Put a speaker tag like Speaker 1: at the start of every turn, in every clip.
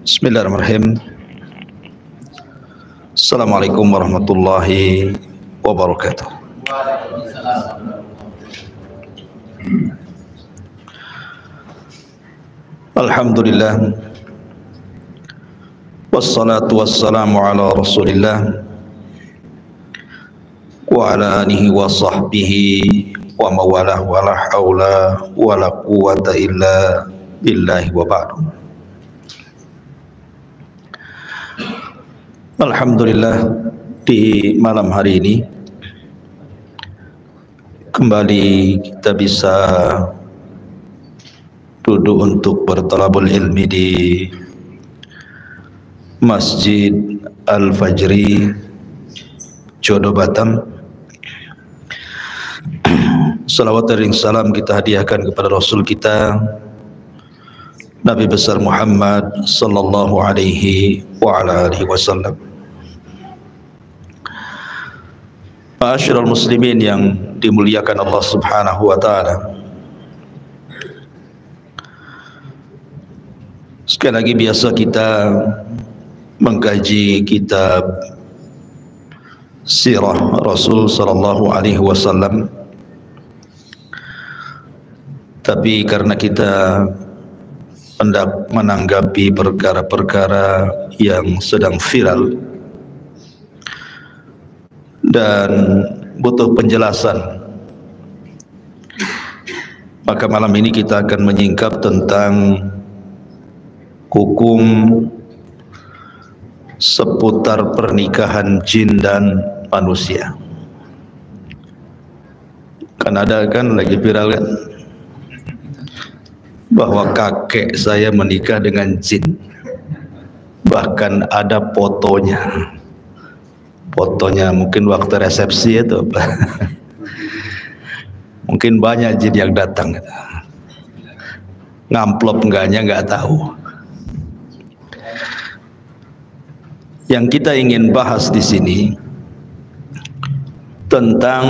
Speaker 1: Bismillahirrahmanirrahim. Assalamualaikum warahmatullahi wabarakatuh. Alhamdulillah, wassalatu wassalamu ala rasulillah wa ala alihi wa sahbihi wa mawalah wa la hawla wa la quwwata illa billahi wa ba'du. Alhamdulillah, di malam hari ini kembali kita bisa duduk untuk bertalabul ilmi di Masjid Al-Fajri Jodoh Batam. Salawat dan salam kita hadiahkan kepada Rasul kita Nabi besar Muhammad sallallahu alaihi wa ala alihi wasallam. Ma'asyiral muslimin yang dimuliakan Allah Subhanahu wa taala. Sekali lagi biasa kita mengkaji kitab sirah Rasul sallallahu alaihi wasallam. Tapi karena kita hendak menanggapi perkara-perkara yang sedang viral dan butuh penjelasan, maka malam ini kita akan menyingkap tentang hukum seputar pernikahan jin dan manusia. Kan ada kan lagi viral kan, bahwa kakek saya menikah dengan jin, bahkan ada fotonya mungkin waktu resepsi itu mungkin banyak jin yang datang, ngamplop enggaknya nggak tahu. Yang kita ingin bahas di sini tentang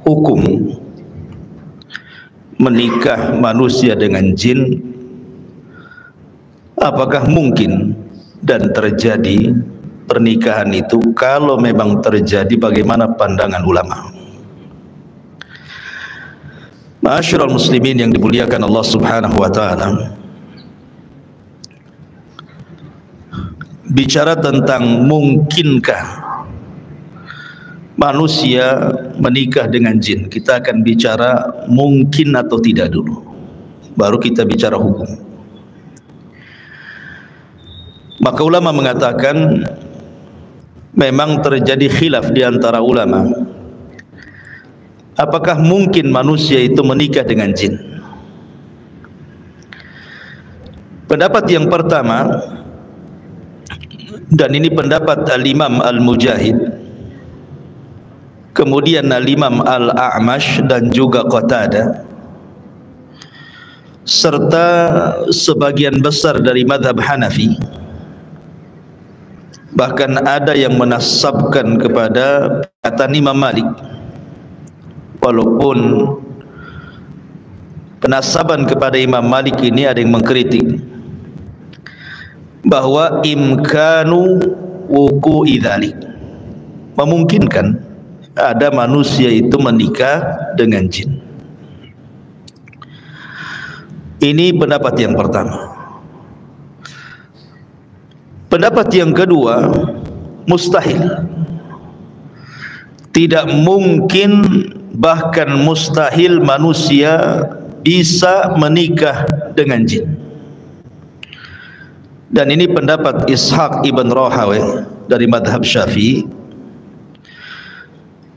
Speaker 1: hukum menikah manusia dengan jin. Apakah mungkin dan terjadi pernikahan itu? Kalau memang terjadi, bagaimana pandangan ulama? Ma'asyiral muslimin yang dimuliakan Allah Subhanahu wa taala, bicara tentang mungkinkah manusia menikah dengan jin, kita akan bicara mungkin atau tidak dulu, baru kita bicara hukum. Maka ulama mengatakan memang terjadi khilaf di antara ulama, apakah mungkin manusia itu menikah dengan jin. Pendapat yang pertama, dan ini pendapat Al-Imam Al-Mujahid, kemudian Al-Imam Al-A'mash dan juga Qatadah, serta sebagian besar dari madhab Hanafi. Bahkan ada yang menasabkan kepada perkataan Imam Malik, walaupun penasaban kepada Imam Malik ini ada yang mengkritik bahwa imkanu wuku'i dzalik, memungkinkan ada manusia itu menikah dengan jin. Ini pendapat yang pertama. Pendapat yang kedua, mustahil, tidak mungkin, bahkan mustahil manusia bisa menikah dengan jin. Dan ini pendapat Ishaq ibn Rahawayh dari madhab Syafi'i.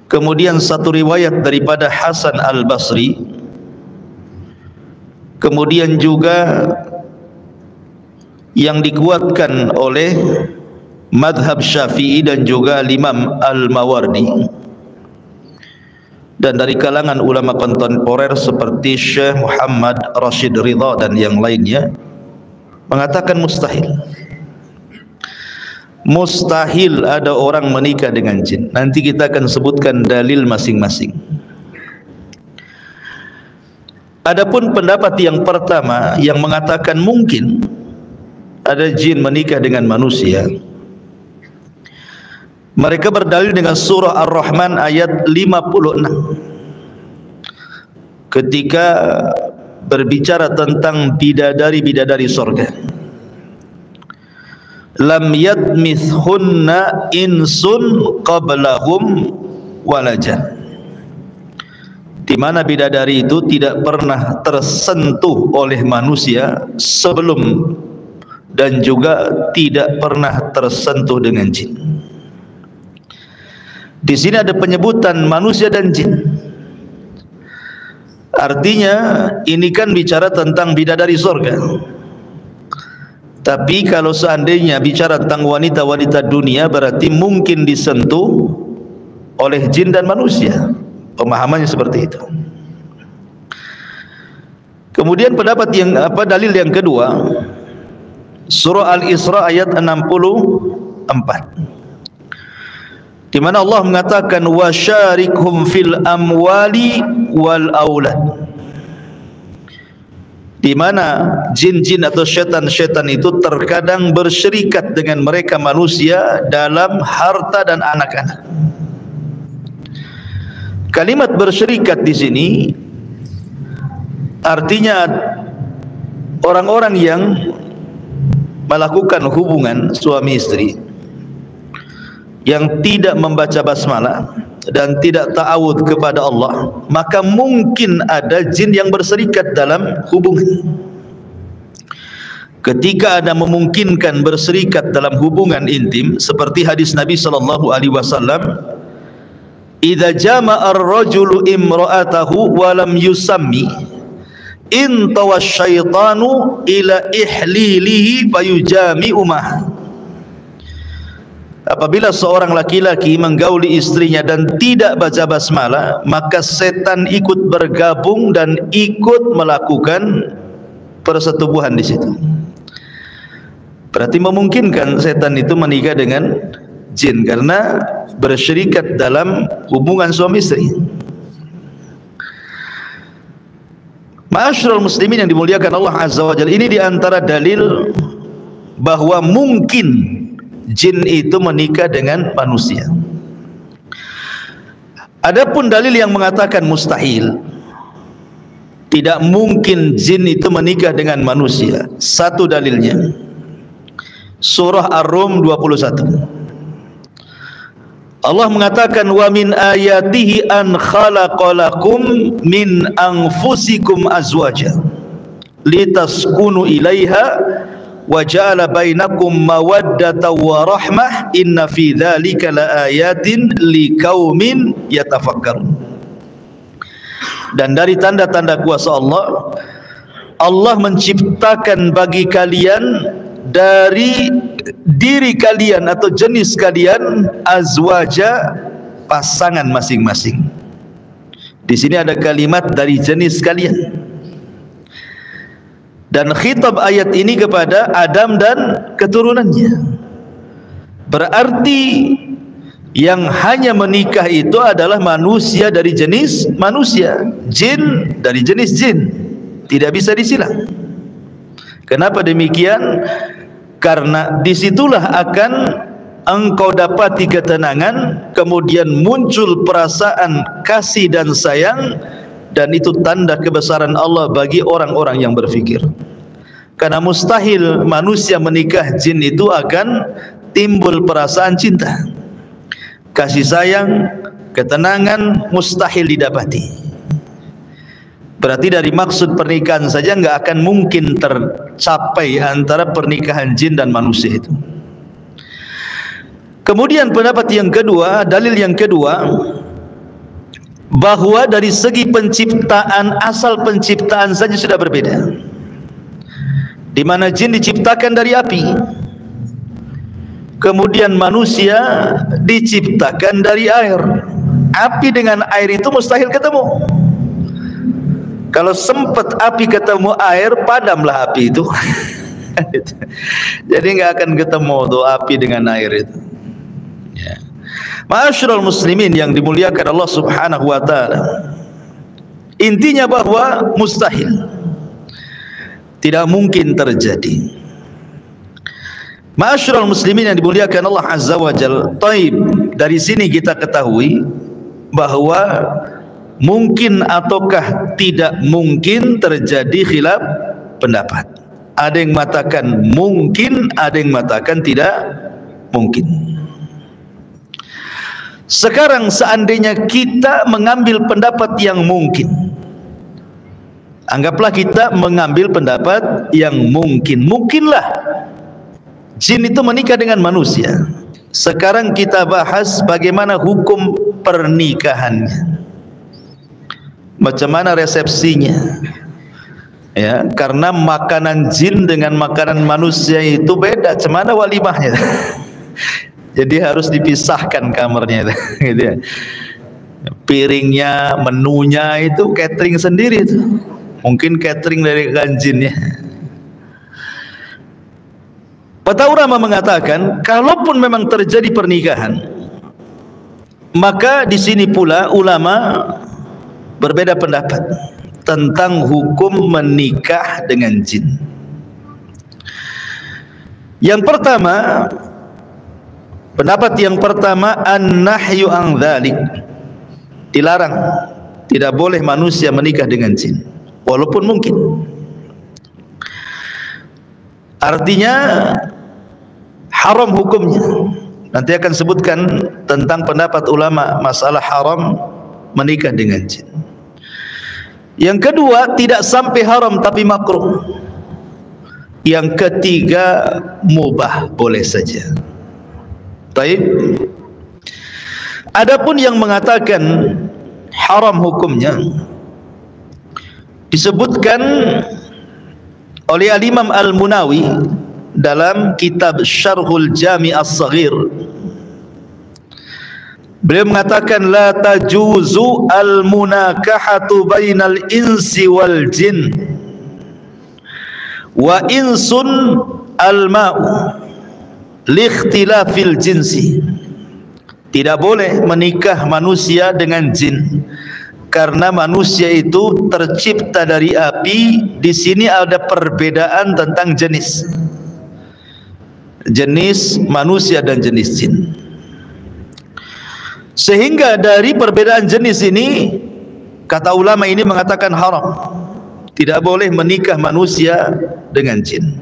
Speaker 1: Kemudian satu riwayat daripada Hasan Al-Basri, kemudian juga yang dikuatkan oleh madhab Syafi'i dan juga Imam Al-Mawardi, dan dari kalangan ulama kontemporer seperti Syekh Muhammad Rashid Ridha dan yang lainnya mengatakan mustahil. Mustahil ada orang menikah dengan jin. Nanti kita akan sebutkan dalil masing-masing. Adapun pendapat yang pertama yang mengatakan mungkin, ada jin menikah dengan manusia, mereka berdalil dengan surah Ar-Rahman ayat 56 ketika berbicara tentang bidadari-bidadari surga. Lam yatmithunna insun qablahum walajan, di mana bidadari itu tidak pernah tersentuh oleh manusia sebelum dan juga tidak pernah tersentuh dengan jin. Di sini ada penyebutan manusia dan jin. Artinya ini kan bicara tentang bidadari surga. Tapi kalau seandainya bicara tentang wanita-wanita dunia, berarti mungkin disentuh oleh jin dan manusia. Pemahamannya seperti itu. Kemudian dalil yang kedua, surah Al-Isra ayat 64, di mana Allah mengatakan wasyarikhum fil amwali wal aulad, di mana jin-jin atau syaitan-syaitan itu terkadang bersyirikat dengan mereka manusia dalam harta dan anak-anak. Kalimat bersyirikat di sini artinya orang-orang yang melakukan hubungan suami istri yang tidak membaca basmalah dan tidak ta'awudz kepada Allah, maka mungkin ada jin yang berserikat dalam hubungan. Ketika ada memungkinkan berserikat dalam hubungan intim, seperti hadis Nabi SAW, idza jama'a ar-rajulu imra'atahu wa lam yusammi intawa syaitanu ila ihlilihi fayujami'u mah. Apabila seorang laki-laki menggauli istrinya dan tidak baca basmalah, maka setan ikut bergabung dan ikut melakukan persetubuhan di situ. Berarti memungkinkan setan itu menikah dengan jin karena bersyirikat dalam hubungan suami istri. Ma'asyiral muslimin yang dimuliakan Allah Azza wa Jalla, ini diantara dalil bahwa mungkin jin itu menikah dengan manusia. Adapun dalil yang mengatakan mustahil, tidak mungkin jin itu menikah dengan manusia, satu dalilnya surah Ar-Rum 21. Allah mengatakan wa min ayatihi an khalaqalakum min anfusikum azwaja litaskunu ilaiha wa ja'ala bainakum mawaddatan wa rahmah inna fi dzalika laayatin liqaumin yatafakkarun. Dan dari tanda-tanda kuasa Allah, Allah menciptakan bagi kalian dari diri kalian atau jenis kalian azwaja, pasangan masing-masing. Di sini ada kalimat dari jenis kalian. Dan khitab ayat ini kepada Adam dan keturunannya. Berarti yang hanya menikah itu adalah manusia dari jenis manusia, jin dari jenis jin. Tidak bisa disilang. Kenapa demikian? Karena disitulah akan engkau dapati ketenangan, kemudian muncul perasaan kasih dan sayang, dan itu tanda kebesaran Allah bagi orang-orang yang berfikir. Karena mustahil manusia menikah jin itu akan timbul perasaan cinta, kasih sayang, ketenangan, mustahil didapati. Berarti dari maksud pernikahan saja nggak akan mungkin tercapai antara pernikahan jin dan manusia itu. Kemudian pendapat yang kedua, dalil yang kedua, bahwa dari segi penciptaan, asal penciptaan saja sudah berbeda. Di mana jin diciptakan dari api, kemudian manusia diciptakan dari air. Api dengan air itu mustahil ketemu. Kalau sempat api ketemu air, padamlah api itu. Jadi nggak akan ketemu tuh api dengan air itu. Ya. Ma'asyiral muslimin yang dimuliakan Allah Subhanahu wa taala. Intinya bahwa mustahil, tidak mungkin terjadi. Ma'asyiral muslimin yang dimuliakan Allah Azza wa Jalla. Taib, dari sini kita ketahui bahwa mungkin ataukah tidak mungkin terjadi khilaf pendapat. Ada yang mengatakan mungkin, ada yang mengatakan tidak mungkin. Sekarang seandainya kita mengambil pendapat yang mungkin, anggaplah kita mengambil pendapat yang mungkin. Mungkinlah jin itu menikah dengan manusia. Sekarang kita bahas bagaimana hukum pernikahannya, macam mana resepsinya, ya, karena makanan jin dengan makanan manusia itu beda. Macam mana walimahnya? Jadi harus dipisahkan kamarnya, gitu ya. Piringnya, menunya itu catering sendiri itu. Mungkin catering dari jinnya. Para ulama mengatakan, kalaupun memang terjadi pernikahan, maka di sini pula ulama berbeda pendapat tentang hukum menikah dengan jin. Yang pertama, pendapat yang pertama, an-nahyu an dzalik, dilarang, tidak boleh manusia menikah dengan jin walaupun mungkin. Artinya haram hukumnya. Nanti akan sebutkan tentang pendapat ulama masalah haram menikah dengan jin. Yang kedua, tidak sampai haram tapi makruh. Yang ketiga, mubah, boleh saja. Baik. Adapun yang mengatakan haram hukumnya disebutkan oleh Al-Imam Al-Munawi dalam kitab Syarhul Jami' As-Saghir. Beliau mengatakan la tajuzu al-munakahatu bainal insi wal jin wa insun al-ma'u liikhtilafil jinsi. Tidak boleh menikah manusia dengan jin karena manusia itu tercipta dari api. Di sini ada perbedaan tentang jenis manusia dan jenis jin. Sehingga dari perbedaan jenis ini, kata ulama ini mengatakan haram, tidak boleh menikah manusia dengan jin.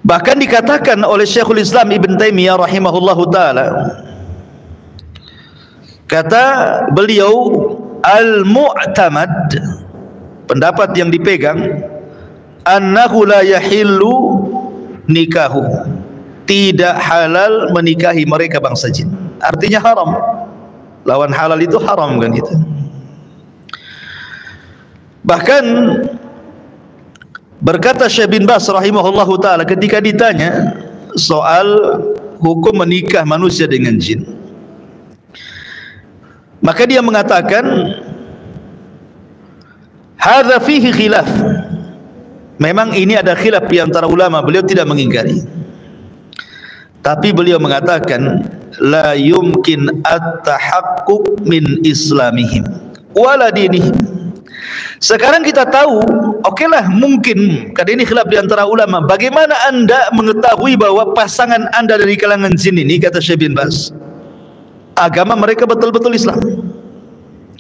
Speaker 1: Bahkan dikatakan oleh Syekhul Islam Ibn Taimiyah rahimahullahu ta'ala, kata beliau, al-mu'tamad, pendapat yang dipegang, annahu la yahillu nikahu, tidak halal menikahi mereka bangsa jin. Artinya haram. Lawan halal itu haram kan itu. Bahkan berkata Syekh bin Baz rahimahullahu ta'ala ketika ditanya soal hukum menikah manusia dengan jin, maka dia mengatakan hadza fihi khilaf, memang ini ada khilaf di antara ulama. Beliau tidak mengingkari, tapi beliau mengatakan la yumkin at-tahaqquq min islamihim wala dinihim. Sekarang kita tahu, okelah, mungkin karena ini khilaf di antara ulama. Bagaimana anda mengetahui bahwa pasangan anda dari kalangan jin ini, kata Syekh bin Baz, agama mereka betul-betul Islam,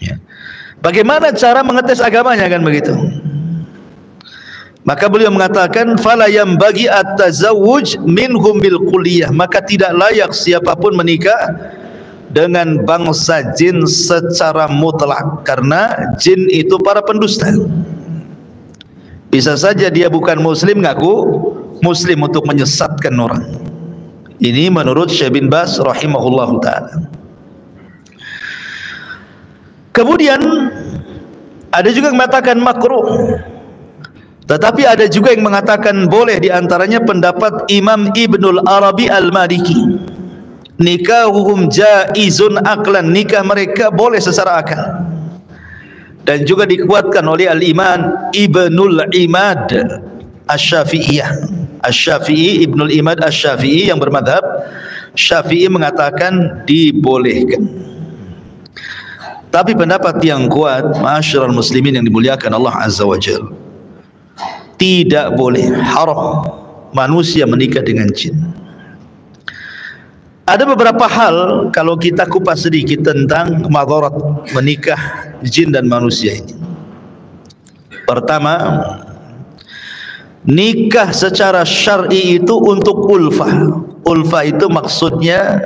Speaker 1: ya. Bagaimana cara mengetes agamanya, kan begitu? Maka beliau mengatakan fala yambagi at-tazawwuj minhum bil kulliyah, maka tidak layak siapapun menikah dengan bangsa jin secara mutlak, karena jin itu para pendusta. Bisa saja dia bukan muslim, ngaku muslim untuk menyesatkan orang. Ini menurut Syekh bin Baz rahimahullahu ta'ala. Kemudian ada juga yang mengatakan makruh, tetapi ada juga yang mengatakan boleh. Di antaranya pendapat Imam Ibnul Arabi Al-Maliki, nikahuhum jaizun aklan, nikah mereka boleh secara akal. Dan juga dikuatkan oleh Al-Imam Ibnul Imad Asy-Syafi'iyah. Asy-Syafi'i, Ibnul Imad Asy-Syafi'i yang bermadhab Syafi'i mengatakan dibolehkan. Tapi pendapat yang kuat, ma'asyiral muslimin yang dimuliakan Allah Azza wa Jalla, tidak boleh, haram manusia menikah dengan jin. Ada beberapa hal kalau kita kupas sedikit tentang madarat menikah jin dan manusia ini. Pertama, nikah secara syar'i itu untuk ulfah. Ulfah itu maksudnya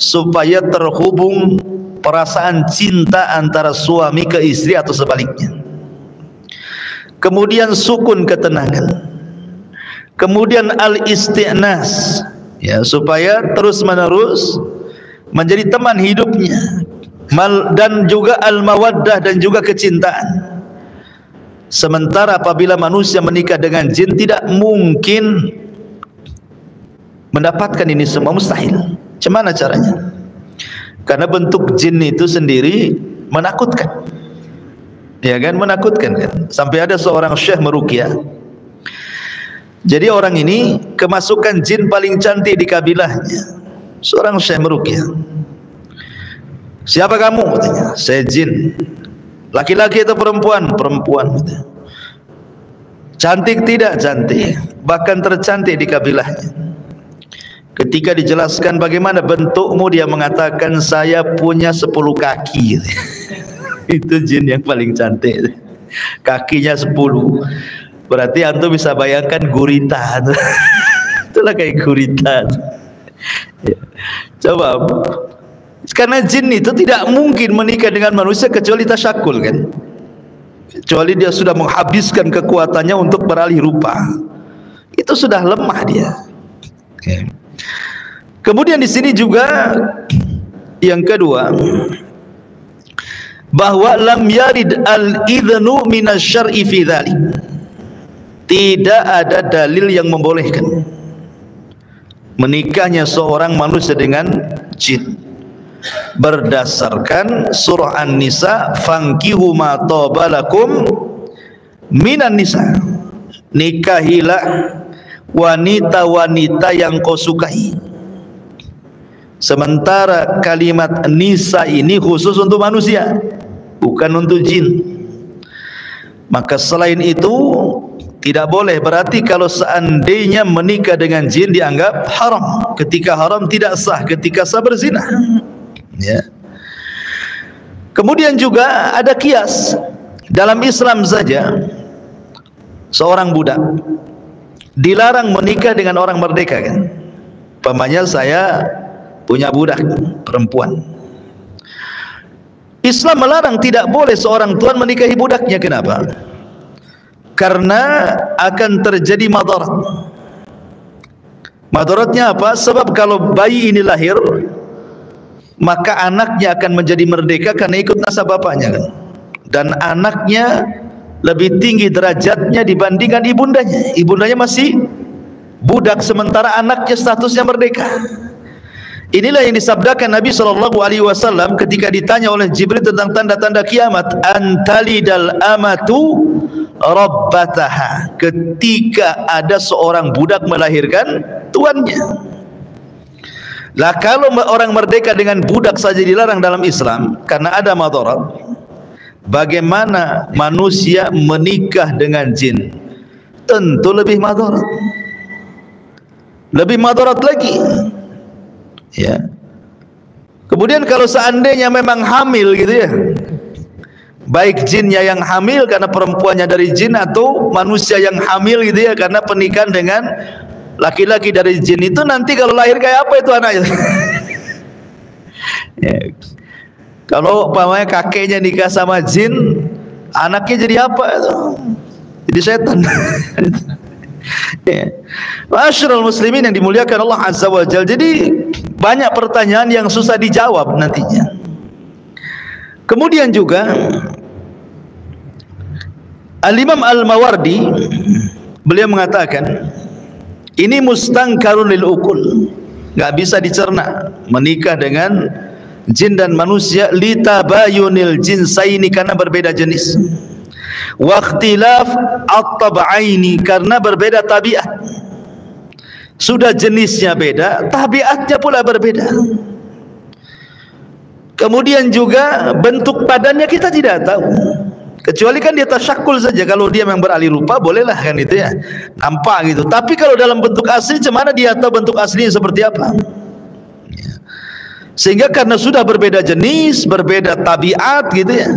Speaker 1: supaya terhubung perasaan cinta antara suami ke istri atau sebaliknya. Kemudian sukun, ketenangan. Kemudian al-isti'nas, ya, supaya terus menerus menjadi teman hidupnya. Dan juga al-mawaddah, dan juga kecintaan. Sementara apabila manusia menikah dengan jin, tidak mungkin mendapatkan ini semua, mustahil. Bagaimana caranya? Karena bentuk jin itu sendiri menakutkan, ya kan, menakutkan kan. Sampai ada seorang syekh meruqyah. Jadi orang ini kemasukan jin paling cantik di kabilahnya. Seorang syekh meruqyah. Siapa kamu? Katanya. Saya jin. Laki-laki atau perempuan? Perempuan. Cantik tidak? Cantik. Bahkan tercantik di kabilahnya. Ketika dijelaskan bagaimana bentukmu, dia mengatakan saya punya 10 kaki. Itu jin yang paling cantik. Kakinya 10. Berarti antum bisa bayangkan gurita. Itulah kayak gurita. Coba. Karena jin itu tidak mungkin menikah dengan manusia kecuali tasyakul kan. Kecuali dia sudah menghabiskan kekuatannya untuk beralih rupa. Itu sudah lemah dia. Okay. Kemudian di sini juga yang kedua, bahwa lam yarid al-idhnu minasyar'i fi dzalik. Tidak ada dalil yang membolehkan menikahnya seorang manusia dengan jin. Berdasarkan surah An-Nisa, fankihu ma taba lakum minan nisa, nikahilah wanita-wanita yang kau sukai. Sementara kalimat nisa ini khusus untuk manusia, bukan untuk jin. Maka selain itu tidak boleh. Berarti kalau seandainya menikah dengan jin dianggap haram. Ketika haram tidak sah, ketika sah berzina. Ya. Kemudian juga ada kias dalam Islam saja. Seorang budak dilarang menikah dengan orang merdeka kan. Umpamanya saya punya budak perempuan. Islam melarang, tidak boleh seorang tuan menikahi budaknya. Kenapa? Karena akan terjadi madarat. Madaratnya apa? Sebab kalau bayi ini lahir, maka anaknya akan menjadi merdeka karena ikut nasab bapaknya kan. Dan anaknya lebih tinggi derajatnya dibandingkan ibundanya. Ibundanya masih budak, sementara anaknya statusnya merdeka. Inilah yang disabdakan Nabi SAW ketika ditanya oleh Jibril tentang tanda-tanda kiamat. Antalidal amatu rabbataha. Ketika ada seorang budak melahirkan tuannya. Lah kalau orang merdeka dengan budak saja dilarang dalam Islam karena ada madarat, bagaimana manusia menikah dengan jin? Tentu lebih madarat. Lebih madarat lagi. Ya. Kemudian kalau seandainya memang hamil gitu ya, baik jinnya yang hamil karena perempuannya dari jin, atau manusia yang hamil gitu ya karena pernikahan dengan laki-laki dari jin, itu nanti kalau lahir kayak apa itu anaknya? Ya. Kalau umpamanya kakeknya nikah sama jin, anaknya jadi apa itu? Jadi setan. Ya. Masyarul muslimin yang dimuliakan Allah Azza wa Jalla. Jadi banyak pertanyaan yang susah dijawab nantinya. Kemudian juga Al-Imam Al-Mawardi beliau mengatakan ini mustangkarun lil ukul, nggak bisa dicerna menikah dengan jin dan manusia, litabayunil jinsaini, karena berbeda jenis, waqtilaf at-tab'aini, karena berbeda tabiat. Sudah jenisnya beda, tabiatnya pula berbeda. Kemudian juga bentuk badannya kita tidak tahu. Kecuali kan dia tasyakul saja. Kalau dia memang beralih rupa bolehlah kan itu ya, nampak gitu. Tapi kalau dalam bentuk asli, cemana dia tahu bentuk aslinya seperti apa? Sehingga karena sudah berbeda jenis, berbeda tabiat gitu ya,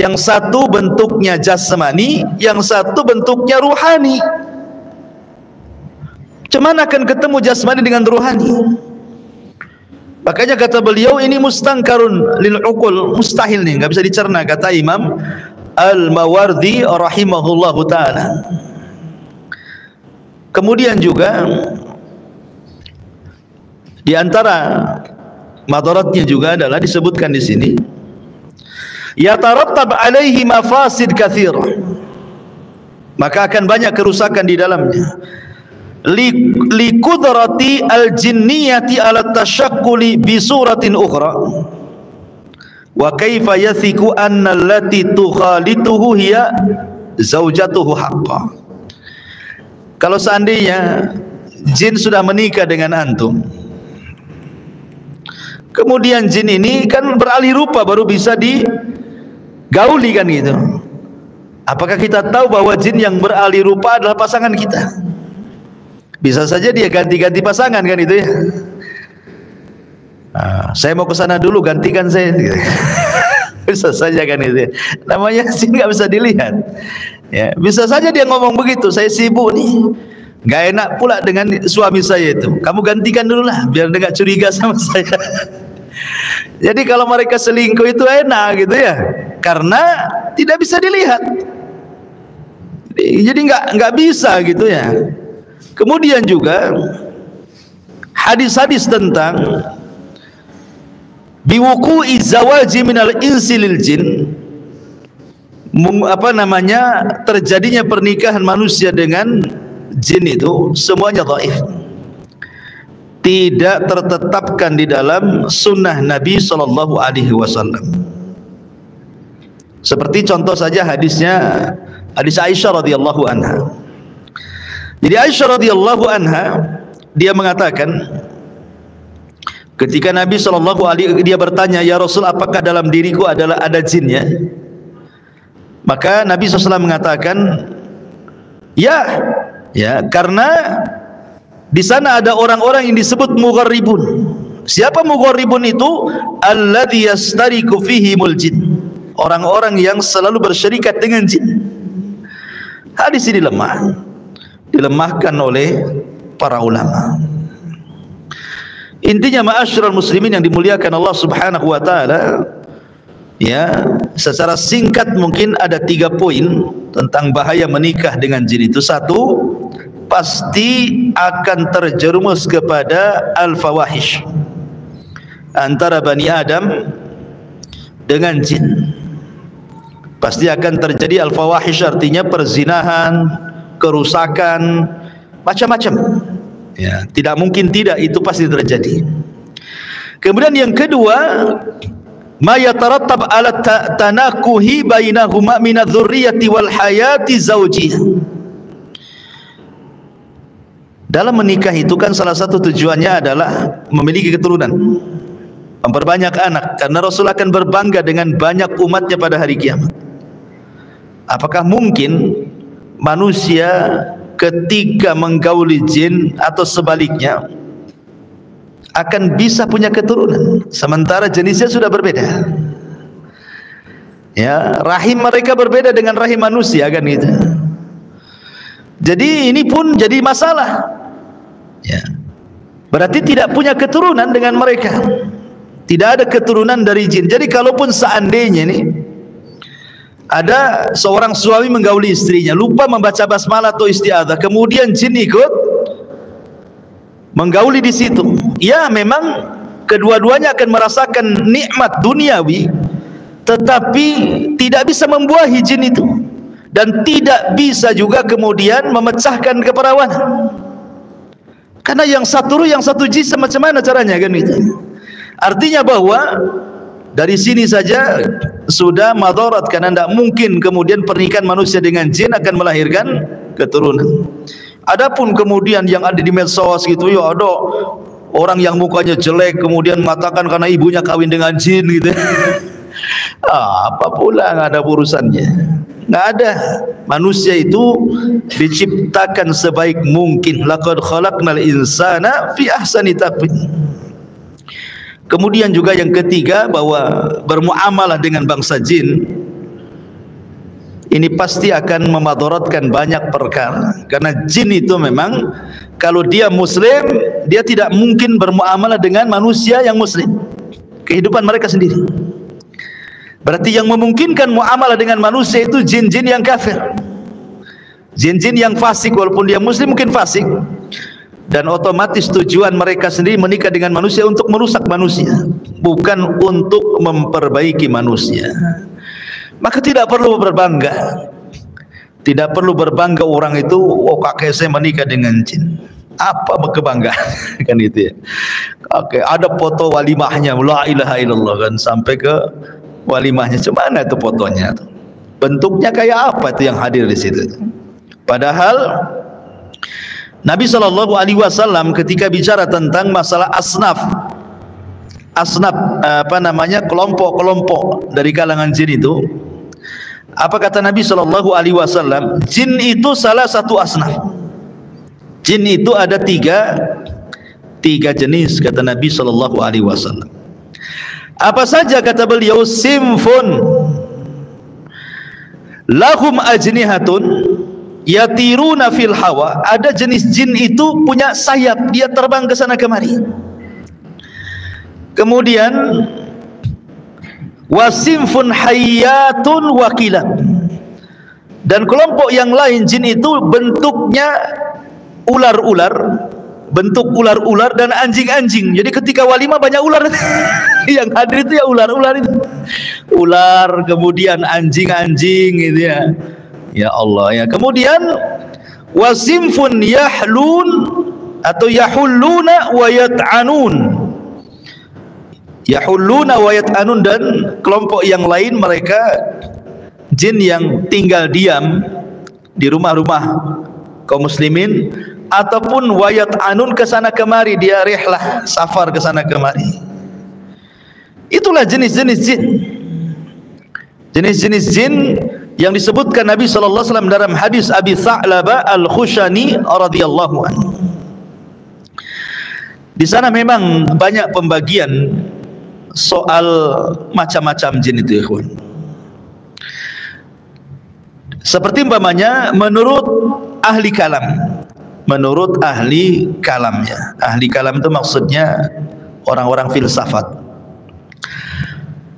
Speaker 1: yang satu bentuknya jasmani, yang satu bentuknya ruhani. Cemana akan ketemu jasmani dengan ruhani? Makanya kata beliau, ini mustangkarun lil uqul, mustahil nih, nggak bisa dicerna, kata Imam Al-Mawardi rahimahullahu taala. Kemudian juga di antara madaratnya juga adalah disebutkan di sini, yatarattab alaihi mafasid katsirah, maka akan banyak kerusakan di dalamnya. Li qudrati al-jinniyati ala tashakkuli bi suratin ukhra, wa kaifa yathiqu anna allati tukhalituhu hiya zaujatuhu haqqan. Kalau seandainya jin sudah menikah dengan antum, kemudian jin ini kan beralih rupa baru bisa digauli kan gitu, apakah kita tahu bahwa jin yang beralih rupa adalah pasangan kita? Bisa saja dia ganti-ganti pasangan kan itu ya. Saya mau ke sana dulu, gantikan saya. Bisa saja kan itu ya. Namanya sih nggak bisa dilihat. Ya, bisa saja dia ngomong begitu, saya sibuk nih, nggak enak pula dengan suami saya itu. Kamu gantikan dulu lah, biar dia nggak curiga sama saya. Jadi kalau mereka selingkuh itu enak gitu ya, karena tidak bisa dilihat. Jadi nggak bisa gitu ya. Kemudian juga hadis-hadis tentang biwuqu'i zawaji minal insi lil jin, terjadinya pernikahan manusia dengan jin itu semuanya dhaif, tidak tertetapkan di dalam sunnah Nabi sallallahu alaihi wasallam. Seperti contoh saja hadisnya, hadis Aisyah radhiyallahu anha. Jadi Aisyah radhiyallahu anha, dia mengatakan ketika Nabi sallallahu alaihi, dia bertanya, ya Rasul, apakah dalam diriku ada jinnya? Maka Nabi SAW mengatakan, ya, karena di sana ada orang-orang yang disebut mugharribun. Siapa mugharribun itu? Alladzi yastariku fihimul jin, orang-orang yang selalu bersyirikat dengan jin. Hadis ini lemah, dilemahkan oleh para ulama. Intinya ma'asyiral muslimin yang dimuliakan Allah Subhanahu wa taala, ya, secara singkat mungkin ada 3 poin tentang bahaya menikah dengan jin itu. 1, pasti akan terjerumus kepada al-fawahish antara Bani Adam dengan jin. Pasti akan terjadi al-fawahish, artinya perzinahan, kerusakan, macam-macam ya, tidak mungkin tidak, itu pasti terjadi. Kemudian yang kedua, ma yatarattab ala tanakuhi bainahuma min adz-dzurriyyati wal hayati zaujiyah. Dalam menikah itu kan salah satu tujuannya adalah memiliki keturunan, memperbanyak anak, karena Rasul akan berbangga dengan banyak umatnya pada hari kiamat. Apakah mungkin manusia ketika menggauli jin atau sebaliknya akan bisa punya keturunan sementara jenisnya sudah berbeda? Ya, rahim mereka berbeda dengan rahim manusia kan gitu. Jadi ini pun jadi masalah. Ya. Berarti tidak punya keturunan dengan mereka. Tidak ada keturunan dari jin. Jadi kalaupun seandainya nih ada seorang suami menggauli istrinya, lupa membaca basmalah atau isti'adzah, kemudian jin ikut menggauli di situ, ya memang kedua-duanya akan merasakan nikmat duniawi, tetapi tidak bisa membuahi jin itu, dan tidak bisa juga kemudian memecahkan keperawanan, karena yang satu ruh yang satu jism, macam mana caranya kan itu. Artinya bahwa dari sini saja sudah madarat, karena tidak mungkin kemudian pernikahan manusia dengan jin akan melahirkan keturunan. Adapun kemudian yang ada di medsos gitu, ya ada orang yang mukanya jelek kemudian mengatakan karena ibunya kawin dengan jin gitu. Apa pula, nggak ada urusannya. Nggak ada. Manusia itu diciptakan sebaik mungkin. Laqad khalaqnal insana fi ahsani taqwim. Kemudian juga yang ketiga, bahwa bermuamalah dengan bangsa jin ini pasti akan memadaratkan banyak perkara. Karena jin itu memang kalau dia muslim, dia tidak mungkin bermuamalah dengan manusia yang muslim. Kehidupan mereka sendiri. Berarti yang memungkinkan muamalah dengan manusia itu jin-jin yang kafir, jin-jin yang fasik. Walaupun dia muslim mungkin fasik, dan otomatis tujuan mereka sendiri menikah dengan manusia untuk merusak manusia, bukan untuk memperbaiki manusia. Maka tidak perlu berbangga. Tidak perlu berbangga orang itu, oh kakek saya menikah dengan jin. Apa kebanggaan kan itu ya. Oke, ada foto walimahnya, la ilaha illallah, kan sampai ke walimahnya. Cuman itu fotonya tuh. Bentuknya kayak apa itu yang hadir di situ. Padahal Nabi SAW ketika bicara tentang masalah asnaf, kelompok-kelompok dari kalangan jin itu, apa kata Nabi SAW? Jin itu salah satu asnaf. Jin itu ada tiga jenis, kata Nabi SAW. Apa saja kata beliau? Simfun lahum ajnihatun yatiruna fil hawa. Ada jenis jin itu punya sayap, dia terbang ke sana kemari. Kemudian wasimfun hayyatun wakilab. Dan kelompok yang lain jin itu bentuknya ular-ular, bentuk ular-ular dan anjing-anjing. Jadi ketika walimah banyak ular yang hadir itu ya ular-ular itu. Ular, kemudian anjing-anjing gitu ya. Ya Allah ya. Kemudian wasimfun yahlun atau yahulluna wa yat'anun. Yahulluna wa yat'anun, dan kelompok yang lain mereka jin yang tinggal diam di rumah-rumah kaum muslimin, ataupun wayat anun ke sana kemari, dia rihlah safar ke sana kemari. Itulah jenis-jenis jin. Jenis-jenis jin yang disebutkan Nabi SAW dalam hadis Abi Tha'labah Al-Khushani radhiyallahu anhu. Di sana memang banyak pembagian soal macam-macam jin itu, ikhwan. Seperti umpamanya menurut ahli kalam. Menurut ahli kalamnya. Ahli kalam itu maksudnya orang-orang filsafat.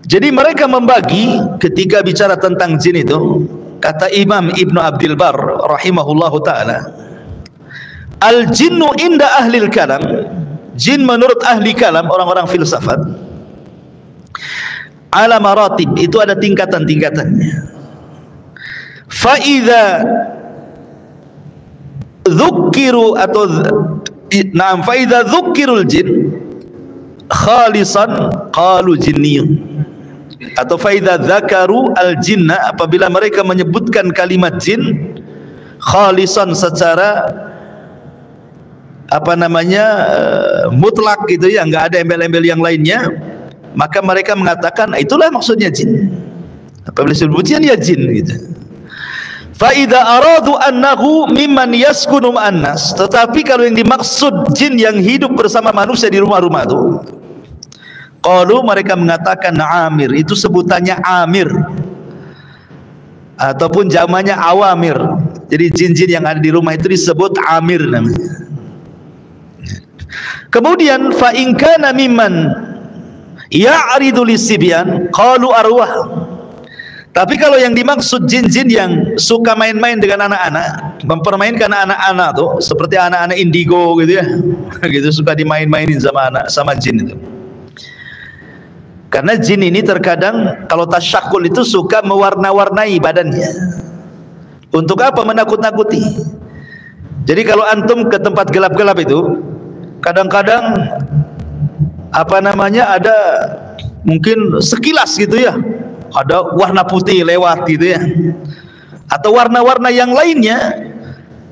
Speaker 1: Jadi mereka membagi ketika bicara tentang jin itu, kata Imam Ibnu Abdul Bar rahimahullahu ta'ala, al-jinnu inda ahlil kalam, jin menurut ahli kalam, orang-orang filsafat, ala maratib, itu ada tingkatan-tingkatannya. Fa'idha dzukiru atau na'am fa'idha dzukirul jin khalisan qalu jinniyun, atau fa'idha dzakaru al jinna, apabila mereka menyebutkan kalimat jin khalisan secara mutlak gitu ya, enggak ada embel-embel yang lainnya, maka mereka mengatakan itulah maksudnya jin. Apabila disebutkan ya jin gitu. Fa idza aradu annahu mimman yaskunu ma'annas, tetapi kalau yang dimaksud jin yang hidup bersama manusia di rumah-rumah itu, qalu, mereka mengatakan amir, itu sebutannya amir ataupun jamannya awamir. Jadi jin-jin yang ada di rumah itu disebut amir namanya. Kemudian fa in kana mimman ya'ridu lisibyan qalu arwah. Tapi kalau yang dimaksud jin-jin yang suka main-main dengan anak-anak, mempermainkan anak-anak tuh, seperti anak-anak indigo gitu ya, gitu, suka dimain-mainin sama jin itu. Karena jin ini terkadang kalau tasyakul itu suka mewarna-warnai badannya. Untuk apa? Menakut-nakuti. Jadi kalau antum ke tempat gelap-gelap itu, kadang-kadang ada mungkin sekilas gitu ya, ada warna putih lewat gitu ya, atau warna-warna yang lainnya,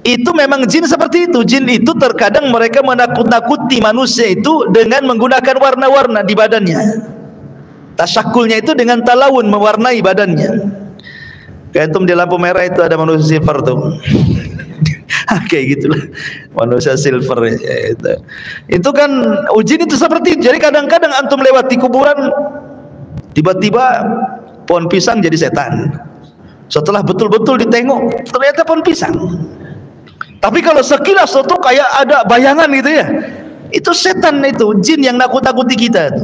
Speaker 1: itu memang jin seperti itu. Jin itu terkadang mereka menakut-nakuti manusia itu dengan menggunakan warna-warna di badannya. Tasyakulnya itu dengan talawun, mewarnai badannya. Kayak antum di lampu merah itu ada manusia silver tuh. Kayak gitulah manusia silver ya, itu kan jin itu seperti itu. Jadi kadang-kadang antum lewat di kuburan, tiba-tiba pohon pisang jadi setan. Setelah betul-betul ditengok, ternyata pohon pisang. Tapi kalau sekilas itu kayak ada bayangan gitu ya, itu setan, itu jin yang nakut-nakuti kita itu.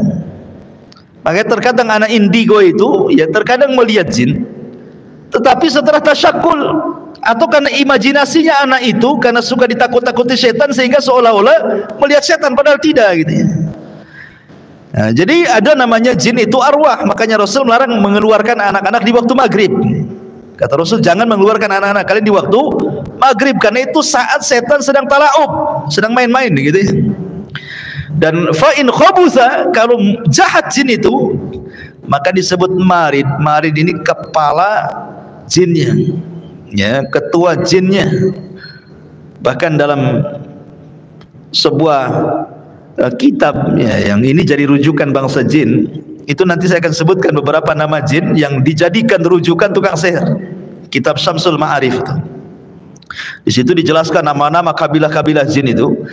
Speaker 1: Makanya terkadang anak indigo itu ya terkadang melihat jin, tetapi setelah tasyakul atau karena imajinasinya anak itu, karena suka ditakut-takuti setan sehingga seolah-olah melihat setan padahal tidak gitu ya. Nah, jadi ada namanya jin itu arwah. Makanya Rasul melarang mengeluarkan anak-anak di waktu maghrib. Kata Rasul, jangan mengeluarkan anak-anak kalian di waktu maghrib, karena itu saat setan sedang talaub, sedang main-main gitu ya. Dan fa'in khabutha, kalau jahat jin itu maka disebut marid. Marid ini kepala jinnya ya, ketua jinnya. Bahkan dalam sebuah kitab ya, yang ini jadi rujukan bangsa jin, itu nanti saya akan sebutkan beberapa nama jin yang dijadikan rujukan tukang sihir. Kitab Syamsul Ma'arif itu. Di situ dijelaskan nama-nama kabilah-kabilah jin itu.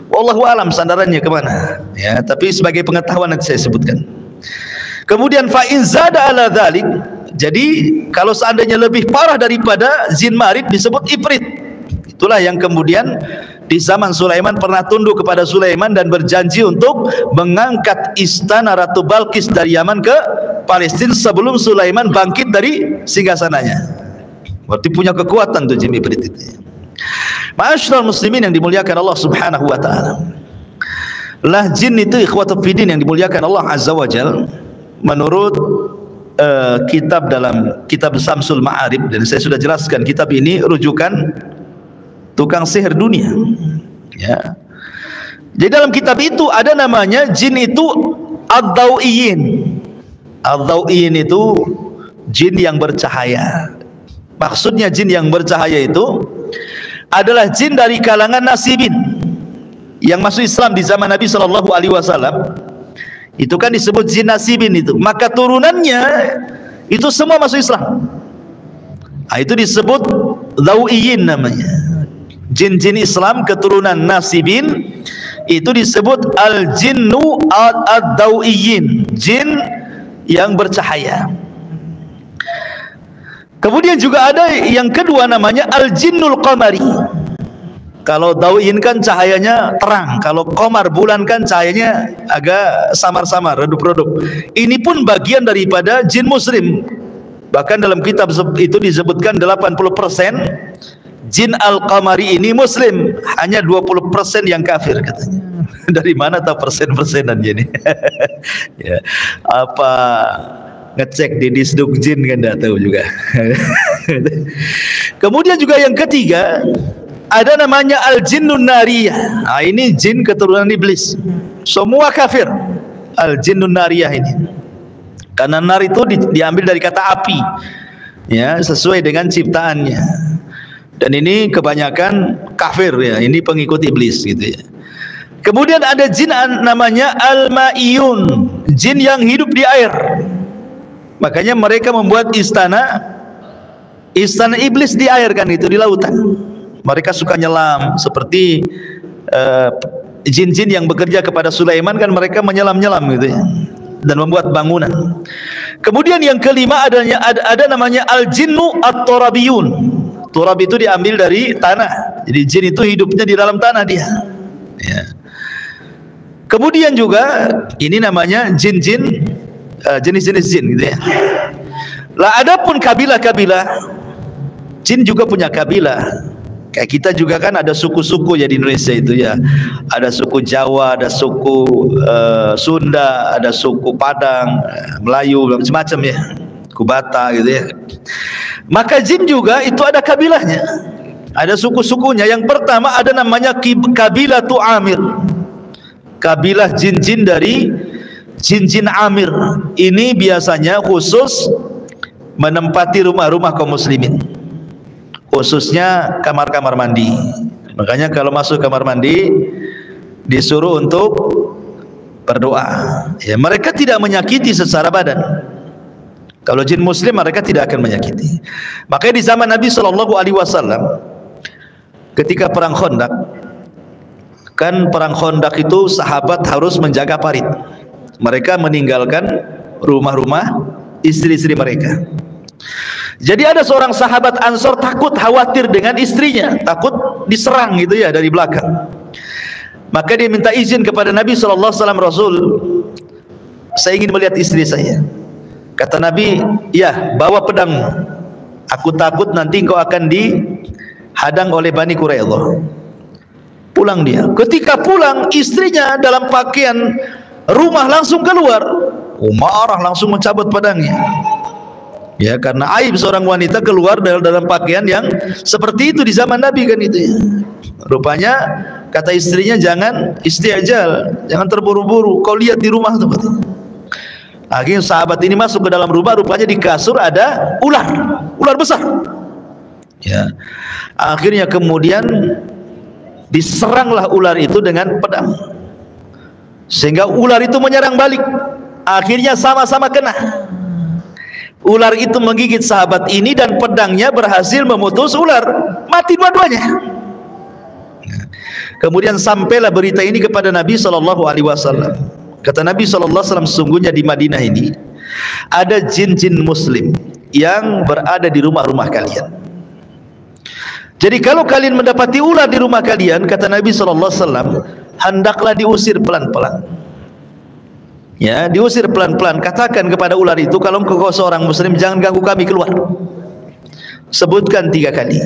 Speaker 1: Wallahu alam sandarannya kemana ya, tapi sebagai pengetahuan nanti saya sebutkan. Kemudian fa in zada ala dzalik, jadi kalau seandainya lebih parah daripada jin marid disebut ifrit. Itulah yang kemudian di zaman Sulaiman pernah tunduk kepada Sulaiman dan berjanji untuk mengangkat istana Ratu Balkis dari Yaman ke Palestina sebelum Sulaiman bangkit dari singgasananya. Berarti punya kekuatan tuh jin ifrit itu. Ma'asyiral muslimin yang dimuliakan Allah Subhanahu wa taala. Lah jin itu ikhwatu fiddin yang dimuliakan Allah Azza wa Jalla, menurut kitab dalam kitab Syamsul Ma'arif, dan saya sudah jelaskan kitab ini rujukan tukang sihir dunia ya. Jadi dalam kitab itu ada namanya jin itu ad-dawiyin. Ad-dawiyin itu jin yang bercahaya. Maksudnya jin yang bercahaya itu adalah jin dari kalangan nasibin yang masuk Islam di zaman Nabi Shallallahu Alaihi Wasallam. Itu kan disebut jin nasibin itu. Maka turunannya itu semua masuk Islam. Nah, itu disebut dawiyin namanya. Jin-jin Islam keturunan nasibin itu disebut al-jinnu ad-dawiyin, jin yang bercahaya. Kemudian juga ada yang kedua namanya al-jinnul qamari. Kalau dawiyin kan cahayanya terang, kalau qamar bulan kan cahayanya agak samar-samar, redup-redup. Ini pun bagian daripada jin muslim. Bahkan dalam kitab itu disebutkan 80% jin al-qamari ini muslim, hanya 20% yang kafir katanya. Dari mana tahu persen-persenannya ini? Ya, apa ngecek di Disduk Jin kan tidak tahu juga. Kemudian juga yang ketiga ada namanya al-jinnun nariyah. Nah, ini jin keturunan iblis. Semua kafir. Al-jinnun nariyah ini. Karena nar itu diambil dari kata api. Ya, sesuai dengan ciptaannya. Dan ini kebanyakan kafir ya, ini pengikut iblis gitu ya. Kemudian ada jin namanya al-ma'iyun, jin yang hidup di air. Makanya mereka membuat istana iblis di air kan, itu di lautan. Mereka suka nyelam seperti jin-jin yang bekerja kepada Sulaiman kan, mereka menyelam-nyelam gitu ya, dan membuat bangunan. Kemudian yang kelima ada namanya al-jinnu at-turabiyun. Turab itu diambil dari tanah. Jadi jin itu hidupnya di dalam tanah dia. Ya. Kemudian juga ini namanya jin-jin, jenis-jenis jin gitu ya. Lah adapun kabilah-kabilah jin juga punya kabilah. Kayak kita juga kan ada suku-suku ya di Indonesia itu ya. Ada suku Jawa, ada suku Sunda, ada suku Padang, Melayu, macam-macam ya. Kubata gitu ya. Maka jin juga itu ada kabilahnya, ada suku-sukunya. Yang pertama ada namanya kabilah tu Amir, kabilah jin-jin dari jin-jin Amir. Ini biasanya khusus menempati rumah-rumah kaum muslimin, khususnya kamar-kamar mandi. Makanya kalau masuk kamar mandi disuruh untuk berdoa. Ya, mereka tidak menyakiti secara badan. Kalau jin muslim mereka tidak akan menyakiti. Makanya di zaman Nabi SAW ketika perang Khandaq, kan perang Khandaq itu sahabat harus menjaga parit. Mereka meninggalkan rumah-rumah istri-istri mereka. Jadi ada seorang sahabat Ansor takut, khawatir dengan istrinya, takut diserang gitu ya dari belakang. Maka dia minta izin kepada Nabi SAW, Rasul, saya ingin melihat istri saya. Kata Nabi, ya bawa pedang, aku takut nanti engkau akan dihadang oleh Bani Quraidah. Pulang dia. Ketika pulang, istrinya dalam pakaian rumah langsung keluar. Marah, langsung mencabut pedangnya. Ya, karena aib seorang wanita keluar dalam pakaian yang seperti itu di zaman Nabi kan itu ya. Rupanya kata istrinya, jangan istiajal, jangan terburu-buru, kau lihat di rumah tuh. Akhirnya sahabat ini masuk ke dalam rumah, rupanya di kasur ada ular besar. Ya. Akhirnya kemudian diseranglah ular itu dengan pedang, sehingga ular itu menyerang balik. Akhirnya sama-sama kena. Ular itu menggigit sahabat ini dan pedangnya berhasil memutus ular, mati dua-duanya. Kemudian sampailah berita ini kepada Nabi SAW. Kata Nabi SAW, sesungguhnya di Madinah ini ada jin-jin muslim yang berada di rumah-rumah kalian. Jadi kalau kalian mendapati ular di rumah kalian, kata Nabi SAW, hendaklah diusir pelan-pelan. Ya, diusir pelan-pelan. Katakan kepada ular itu, kalau engkau seorang muslim, jangan ganggu kami, keluar. Sebutkan 3 kali.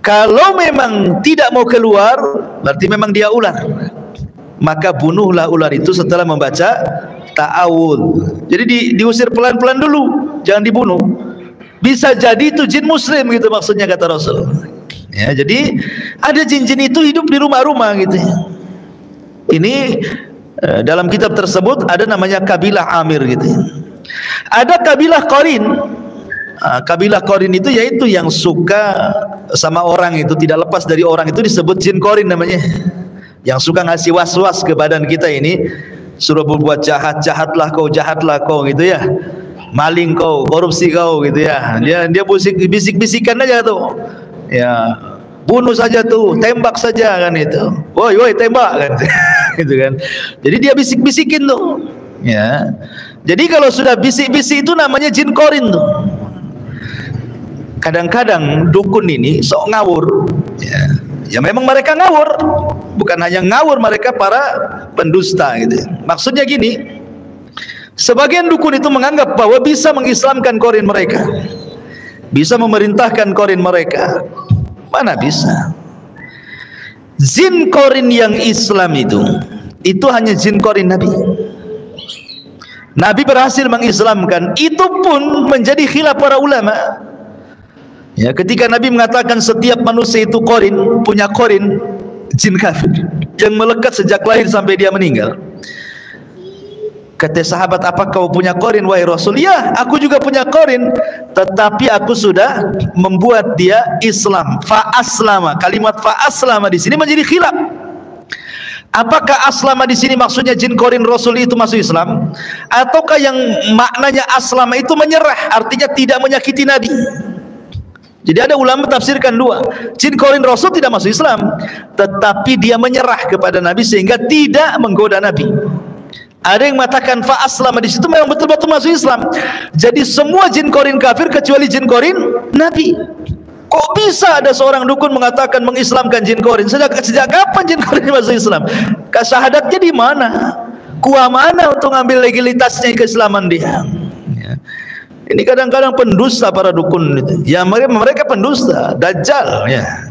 Speaker 1: Kalau memang tidak mau keluar, berarti memang dia ular. Maka bunuhlah ular itu setelah membaca ta'awudz. Jadi diusir pelan-pelan dulu, jangan dibunuh. Bisa jadi itu jin muslim gitu maksudnya, kata Rasul. Ya, jadi ada jin-jin itu hidup di rumah-rumah gitu. Ini dalam kitab tersebut ada namanya kabilah Amir gitu. Ada kabilah Qarin. Kabilah Qarin itu yaitu yang suka sama orang itu, tidak lepas dari orang itu, disebut jin Qarin namanya. Yang suka ngasih was-was ke badan kita ini, suruh berbuat jahatlah kau gitu ya, maling kau, korupsi kau gitu ya. Dia bisik-bisikan aja tuh ya, bunuh saja tuh, tembak saja kan itu, woi tembak kan gitu kan. Jadi dia bisik-bisikin tuh ya. Jadi kalau sudah bisik-bisik itu namanya jin Qarin tuh. Kadang-kadang dukun ini sok ngawur ya. Ya memang mereka ngawur, bukan hanya ngawur, mereka para pendusta gitu. Maksudnya gini, sebagian dukun itu menganggap bahwa bisa mengislamkan Qarin mereka, bisa memerintahkan Qarin mereka. Mana bisa? Jin Qarin yang Islam itu hanya jin Qarin Nabi. Nabi berhasil mengislamkan, itu pun menjadi khilaf para ulama. Ya, ketika Nabi mengatakan setiap manusia itu Qarin, punya Qarin, jin kafir yang melekat sejak lahir sampai dia meninggal. Kata sahabat, apa kau punya Qarin wahai Rasul? Ya, aku juga punya Qarin, tetapi aku sudah membuat dia Islam. Fa aslama. Kalimat fa aslama di sini menjadi khilaf. Apakah aslama di sini maksudnya jin Qarin Rasul itu masuk Islam, ataukah yang maknanya aslama itu menyerah, artinya tidak menyakiti Nabi? Jadi ada ulama tafsirkan 2. Jin Qarin Rasul tidak masuk Islam, tetapi dia menyerah kepada Nabi sehingga tidak menggoda Nabi. Ada yang mengatakan fa aslama di situ memang betul-betul masuk Islam. Jadi semua jin Qarin kafir kecuali jin Qarin Nabi. Kok bisa ada seorang dukun mengatakan mengislamkan jin Qarin? Sejak kapan jin Qarin masuk Islam? Syahadatnya di mana? Kuah mana untuk ngambil legalitasnya keislaman dia? Ya. Ini kadang-kadang pendusta para dukun itu. Ya mereka pendusta, dajjal ya.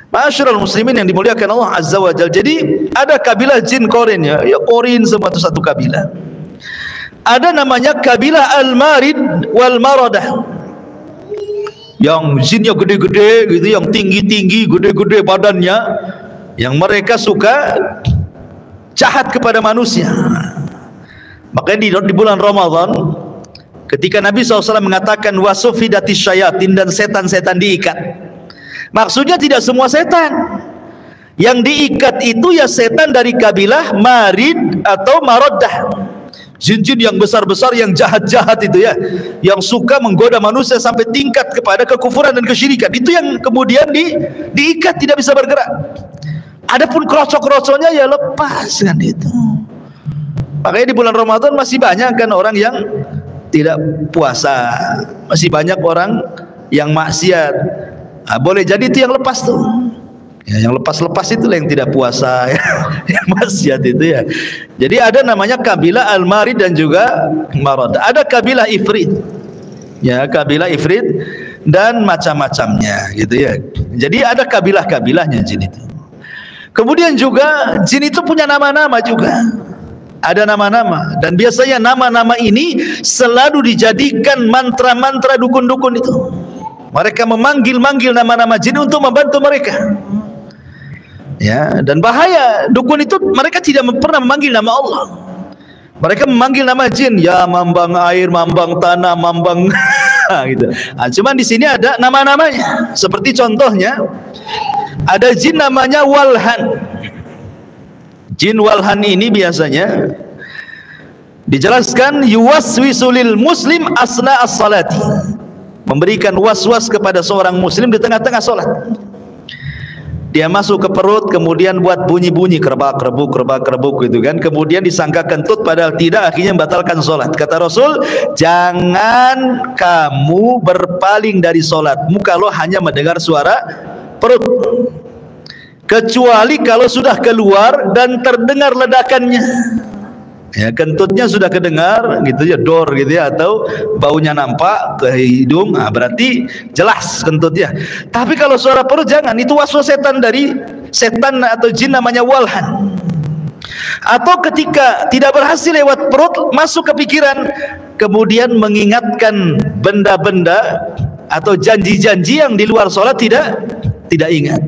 Speaker 1: Masyarul muslimin yang dimuliakan Allah Azza wa Jalla. Jadi ada kabilah jin Qarin ya. Ya Qarin semua itu satu kabilah. Ada namanya kabilah Al-Marid wal Maradah. Yang jinnya gede-gede gitu, yang tinggi-tinggi, gede-gede badannya, yang mereka suka jahat kepada manusia. Makanya di bulan Ramadan, ketika Nabi SAW mengatakan wasufidatis syayatin, dan setan-setan diikat, maksudnya tidak semua setan. Yang diikat itu ya setan dari kabilah Marid atau Maroddah. Jin-jin yang besar-besar, yang jahat-jahat itu ya, yang suka menggoda manusia sampai tingkat kepada kekufuran dan kesyirikan. Itu yang kemudian diikat, tidak bisa bergerak. Adapun krocok-krocoknya ya lepas kan itu. Makanya di bulan Ramadan masih banyak kan orang yang tidak puasa, masih banyak orang yang maksiat. Nah, boleh jadi itu yang lepas tuh. Ya, yang lepas-lepas itulah yang tidak puasa, ya. Yang maksiat itu ya. Jadi ada namanya kabilah Al-Marid dan juga Marad. Ada kabilah Ifrit, ya, kabilah Ifrit dan macam-macamnya, gitu ya. Jadi ada kabilah-kabilahnya jin itu. Kemudian juga jin itu punya nama-nama juga. Ada nama-nama, dan biasanya nama-nama ini selalu dijadikan mantra-mantra dukun-dukun itu. Mereka memanggil-manggil nama-nama jin untuk membantu mereka. Ya, dan bahaya dukun itu, mereka tidak pernah memanggil nama Allah. Mereka memanggil nama jin, ya mambang air, mambang tanah, mambang gitu. Nah, cuman di sini ada nama-namanya. Seperti contohnya ada jin namanya Walhan. Jin Walhan ini biasanya dijelaskan yuwaswisulil muslim asna as-salati, memberikan was-was kepada seorang muslim di tengah-tengah salat. Dia masuk ke perut, kemudian buat bunyi-bunyi kerbak-kerbuk, kerbak-kerbuk gitu kan. Kemudian disangka kentut padahal tidak, akhirnya membatalkan salat. Kata Rasul, jangan kamu berpaling dari salatmu kalau hanya mendengar suara perut, kecuali kalau sudah keluar dan terdengar ledakannya. Ya, kentutnya sudah kedengar gitu ya, dor gitu ya, atau baunya nampak ke hidung, nah, berarti jelas kentutnya. Tapi kalau suara perut jangan, itu waswas setan dari setan atau jin namanya Walhan. Atau ketika tidak berhasil lewat perut, masuk ke pikiran, kemudian mengingatkan benda-benda atau janji-janji yang di luar sholat tidak ingat.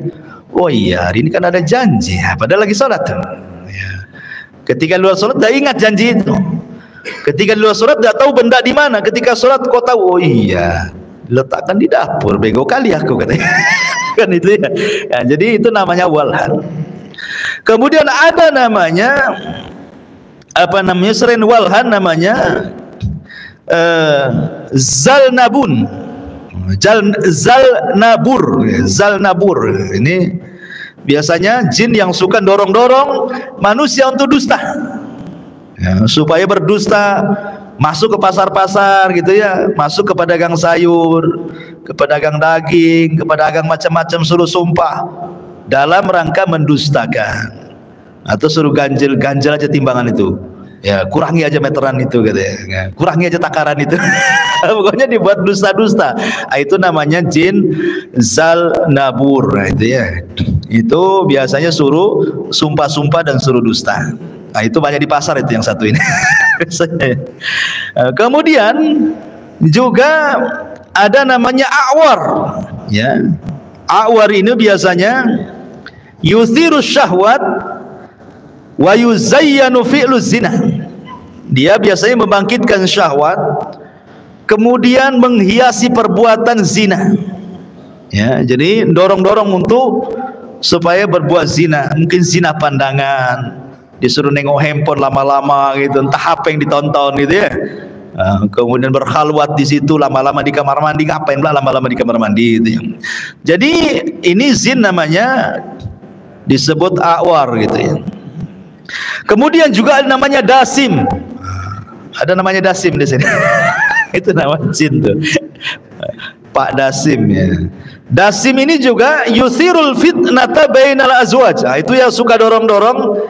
Speaker 1: Oh iya, hari ini kan ada janji, padahal lagi sholat tuh. Ya. Ketika luar sholat dah ingat janji itu. Ketika luar sholat dah tahu benda di mana. Ketika sholat kau tahu, oh iya, letakkan di dapur, bego kali aku katanya. Kan itu ya. Ya, jadi itu namanya Walhan. Kemudian ada namanya selain Walhan namanya Zalnabun. Zalnabur. Ini biasanya jin yang suka dorong-dorong manusia untuk dusta, ya, supaya berdusta, masuk ke pasar-pasar gitu ya, masuk ke pedagang sayur, ke pedagang daging, ke pedagang macam-macam, suruh sumpah dalam rangka mendustakan, atau suruh ganjil aja timbangan itu, ya, kurangi aja meteran itu katanya, ya, kurangi aja takaran itu. Pokoknya dibuat dusta-dusta. Itu namanya jin Zalnabur. Nah, itu ya, itu biasanya suruh sumpah-sumpah dan suruh dusta. Nah, itu banyak di pasar itu yang satu ini. Kemudian juga ada namanya A'war, ya. A'war ini biasanya yuthirus syahwat wa yuzayyanu fi'luz zina. Dia biasanya membangkitkan syahwat, kemudian menghiasi perbuatan zina. Ya, jadi dorong-dorong untuk supaya berbuat zina, mungkin zina pandangan, disuruh nengok handphone lama-lama gitu, entah apa yang ditonton gitu ya. Kemudian berkhalwat di situ lama-lama di kamar mandi, ngapain pula lama-lama di kamar mandi gitu ya. Jadi ini zin namanya, disebut A'war gitu ya. Kemudian juga ada namanya Dasim. Ada namanya Dasim di sini. Itu nama jin tuh, Pak Dasim ya. Dasim ini juga yuthirul fitnata bainal azwaj. Nah, itu yang suka dorong-dorong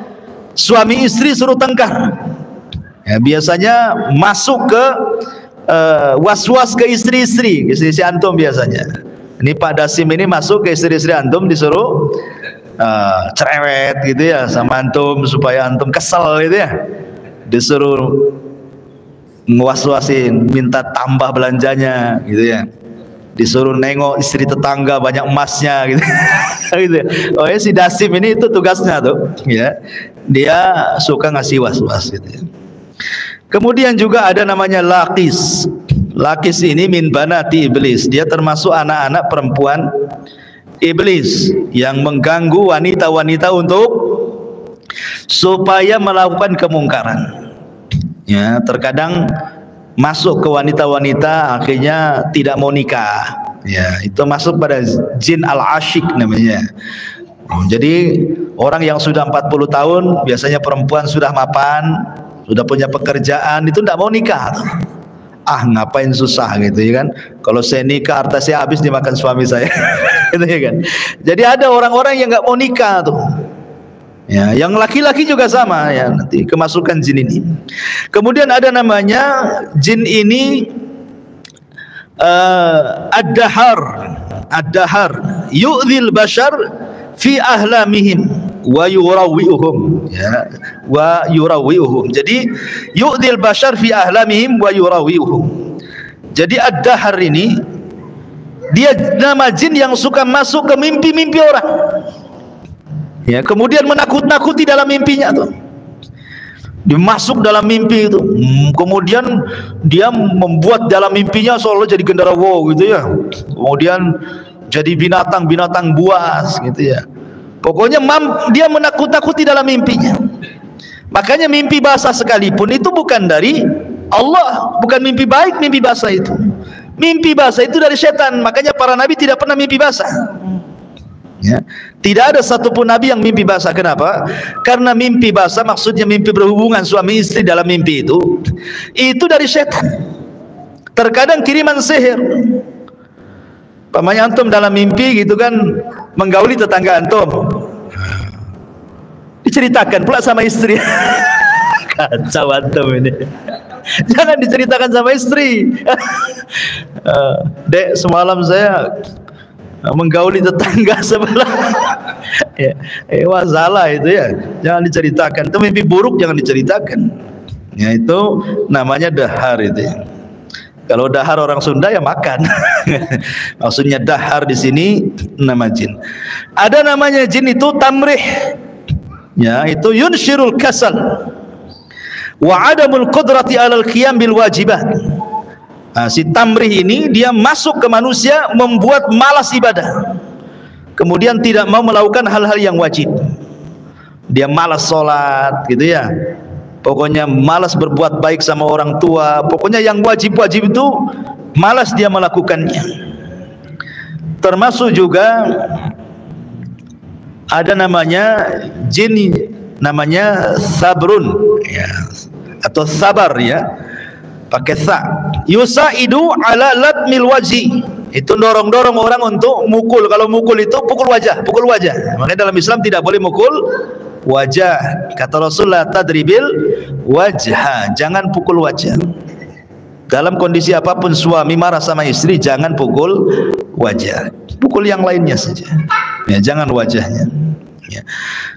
Speaker 1: suami istri suruh tengkar. Ya, biasanya masuk ke was-was ke istri-istri antum biasanya. Ini Pak Dasim ini masuk ke istri-istri antum, disuruh cerewet gitu ya sama antum supaya antum kesel gitu ya. Disuruh ngewas-wasin, minta tambah belanjanya gitu ya. Disuruh nengok istri tetangga banyak emasnya gitu. Gitu. Oh ya, si Dasim ini itu tugasnya tuh ya. Dia suka ngasih was-was gitu ya. Kemudian juga ada namanya Laqis. Laqis ini min banati iblis. Dia termasuk anak-anak perempuan iblis yang mengganggu wanita-wanita untuk supaya melakukan kemungkaran. Ya, terkadang masuk ke wanita-wanita akhirnya tidak mau nikah. Ya, itu masuk pada jin al-asyik namanya. Jadi orang yang sudah 40 tahun, biasanya perempuan sudah mapan, sudah punya pekerjaan, itu tidak mau nikah. Ah, ngapain susah gitu ya kan? Kalau saya nikah harta saya habis dimakan suami saya. Gitu ya kan? Jadi ada orang-orang yang nggak mau nikah tuh. Ya, yang laki-laki juga sama ya, nanti kemasukan jin ini. Kemudian ada namanya jin ini ad-dahar yu'dhil bashar fi ahlamihim wa yurawwi'uhum, ya, wa yurawwi'uhum. Jadi yu'dhil bashar fi ahlamihim wa yurawwi'uhum. Jadi ad-dahar ini dia nama jin yang suka masuk ke mimpi-mimpi orang. Ya, kemudian menakut-nakuti dalam mimpinya tuh. Dia masuk dalam mimpi itu, kemudian dia membuat dalam mimpinya seolah jadi genderuwo gitu ya, kemudian jadi binatang-binatang buas gitu ya. Pokoknya dia menakut-nakuti dalam mimpinya. Makanya mimpi basah sekalipun itu bukan dari Allah, bukan mimpi baik. Mimpi basah itu dari setan. Makanya para nabi tidak pernah mimpi basah. Ya, tidak ada satupun nabi yang mimpi basah. Kenapa? Karena mimpi basah maksudnya mimpi berhubungan suami istri dalam mimpi itu dari setan. Terkadang kiriman sihir. Pamannya antum dalam mimpi gitu kan menggauli tetangga antum, diceritakan pula sama istri. Kacau antum ini. Jangan diceritakan sama istri. Dek, semalam saya menggauli tetangga sebelah. Ya, salah itu ya. Jangan diceritakan. Itu mimpi buruk, jangan diceritakan. Ya, itu namanya dahar itu ya. Kalau dahar orang Sunda ya makan. Maksudnya dahar di sini nama jin. Ada namanya jin itu tamrih. Ya, itu yunshirul kasal wa adamul qudrati alal qiyam bil wajibat. Nah, si tamrih ini dia masuk ke manusia membuat malas ibadah, kemudian tidak mau melakukan hal-hal yang wajib. Dia malas sholat gitu ya, pokoknya malas berbuat baik sama orang tua, pokoknya yang wajib-wajib itu malas dia melakukannya. Termasuk juga ada namanya jin namanya sabrun ya, atau sabar ya, pakai sa, yusaidu ala latmil wajhi, itu dorong-dorong orang untuk mukul. Kalau mukul itu pukul wajah. Makanya dalam Islam tidak boleh mukul wajah. Kata Rasulullah, tadribil wajha, jangan pukul wajah. Dalam kondisi apapun suami marah sama istri, jangan pukul wajah, pukul yang lainnya saja ya, jangan wajahnya ya.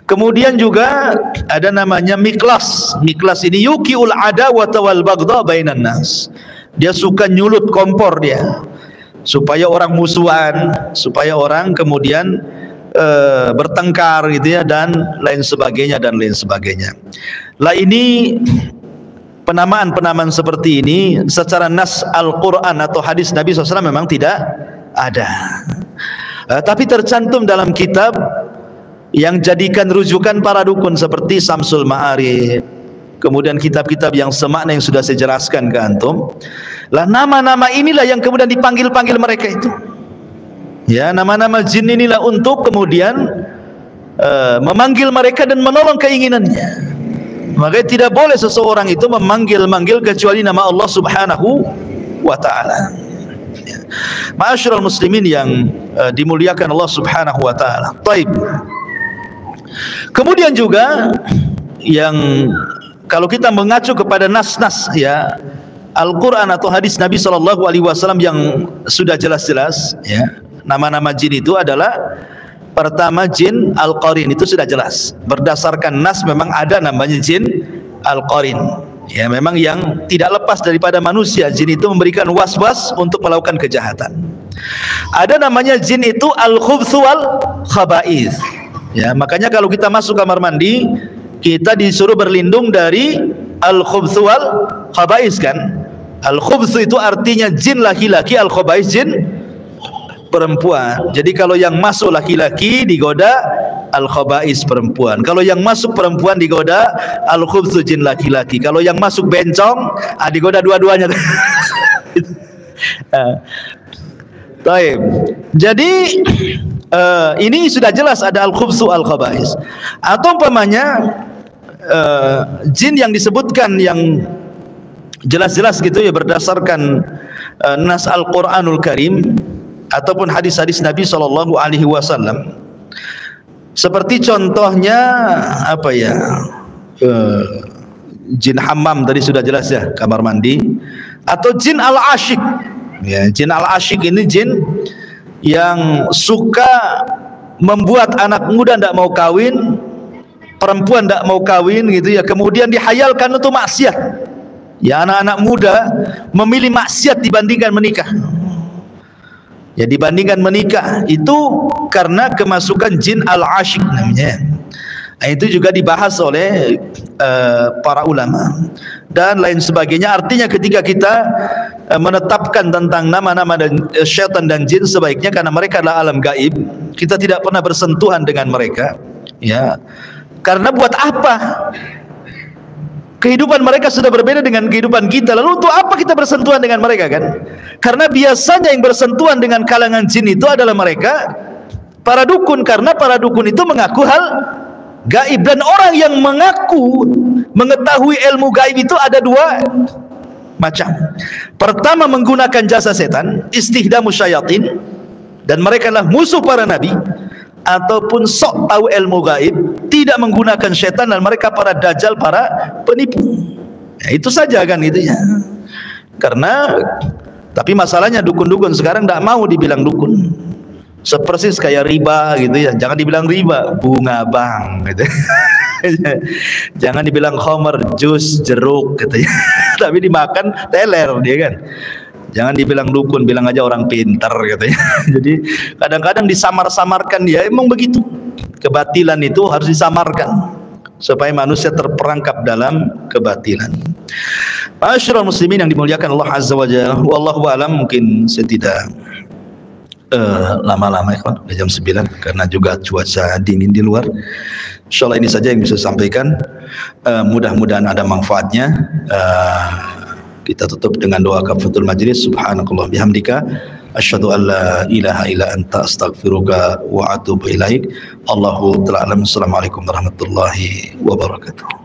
Speaker 1: Kemudian juga ada namanya miklas. Miklas ini yukiul adawata wal baghdha bainan nas. Dia suka nyulut kompor dia, supaya orang musuhan, supaya orang kemudian bertengkar gitu ya, dan lain sebagainya. Lah ini penamaan seperti ini secara nas Al-Quran atau hadis Nabi SAW memang tidak ada, tapi tercantum dalam kitab yang jadikan rujukan para dukun seperti Samsul Ma'arif, kemudian kitab-kitab yang semakna yang sudah saya jelaskan ke antum. Lah nama-nama inilah yang kemudian dipanggil-panggil mereka itu ya, nama-nama jin inilah untuk kemudian memanggil mereka dan menolong keinginannya. Maka tidak boleh seseorang itu memanggil-manggil kecuali nama Allah Subhanahu wa ta'ala. Ma'asyiral muslimin yang dimuliakan Allah Subhanahu wa ta'ala. Baik. Kemudian juga yang kalau kita mengacu kepada nas-nas ya Al-Quran atau hadis Nabi SAW yang sudah jelas-jelas ya, nama-nama jin itu adalah pertama jin Al-Qarin, itu sudah jelas berdasarkan nas, memang ada namanya jin Al-Qarin ya, memang yang tidak lepas daripada manusia. Jin itu memberikan was-was untuk melakukan kejahatan. Ada namanya jin itu Al-Khubthu wal Khaba'ith ya, makanya kalau kita masuk kamar mandi kita disuruh berlindung dari Al-Khubthu wal Khaba'ith kan. Al-Khubthu itu artinya jin laki-laki, Al-Khaba'ith jin perempuan. Jadi kalau yang masuk laki-laki digoda al-khaba'is perempuan. Kalau yang masuk perempuan digoda al-khubthu jin laki-laki. Kalau yang masuk bencong digoda dua-duanya. Baik. Jadi ini sudah jelas ada al-khubthu al-khaba'is. Atau umpamanya jin yang disebutkan yang jelas-jelas gitu ya berdasarkan nas Al-Qur'anul Karim ataupun hadis-hadis Nabi sallallahu alaihi wasallam. Seperti contohnya apa ya? Jin hammam tadi sudah jelas ya, kamar mandi, atau jin al-asyik. Ya, jin al-asyik ini jin yang suka membuat anak muda tidak mau kawin, perempuan tidak mau kawin gitu ya, kemudian dihayalkan untuk maksiat. Ya, anak-anak muda memilih maksiat dibandingkan menikah. Ya, dibandingkan menikah itu karena kemasukan jin al-asyik namanya. Nah, itu juga dibahas oleh para ulama dan lain sebagainya. Artinya ketika kita menetapkan tentang nama-nama dan syaitan dan jin, sebaiknya karena mereka adalah alam gaib, kita tidak pernah bersentuhan dengan mereka. Ya, karena buat apa? Kehidupan mereka sudah berbeda dengan kehidupan kita. Lalu untuk apa kita bersentuhan dengan mereka kan? Karena biasanya yang bersentuhan dengan kalangan jin itu adalah mereka para dukun, karena para dukun itu mengaku hal gaib, dan orang yang mengaku mengetahui ilmu gaib itu ada dua macam. Pertama, menggunakan jasa setan, istihdamu syayatin, dan mereka adalah musuh para nabi. Ataupun sok tahu ilmu gaib, tidak menggunakan setan, dan mereka para dajjal, para penipu. Ya, itu saja kan itu ya. Karena tapi masalahnya dukun-dukun sekarang tidak mau dibilang dukun. Sepersis kayak riba gitu ya. Jangan dibilang riba, bunga bang gitu. Jangan dibilang khamar, jus jeruk gitu ya. Tapi dimakan teler dia kan. Jangan dibilang dukun, bilang aja orang pintar gitu ya. Jadi kadang-kadang disamar-samarkan dia, emang begitu. Kebatilan itu harus disamarkan supaya manusia terperangkap dalam kebatilan. Ma'asyiral muslimin yang dimuliakan Allah Azza wa Jalla, wallahu a'lam. Mungkin saya tidak lama-lama ya kan, jam 9 karena juga cuaca dingin di luar. Insyaallah ini saja yang bisa saya sampaikan. Mudah-mudahan ada manfaatnya. Kita tutup dengan doa kafaratul majlis. Subhanakallah bihamdika asyhadu an la ilaha illa anta astaghfiruka wa atubu ilaik. Allahu ta'ala alam. Assalamualaikum warahmatullahi wabarakatuh.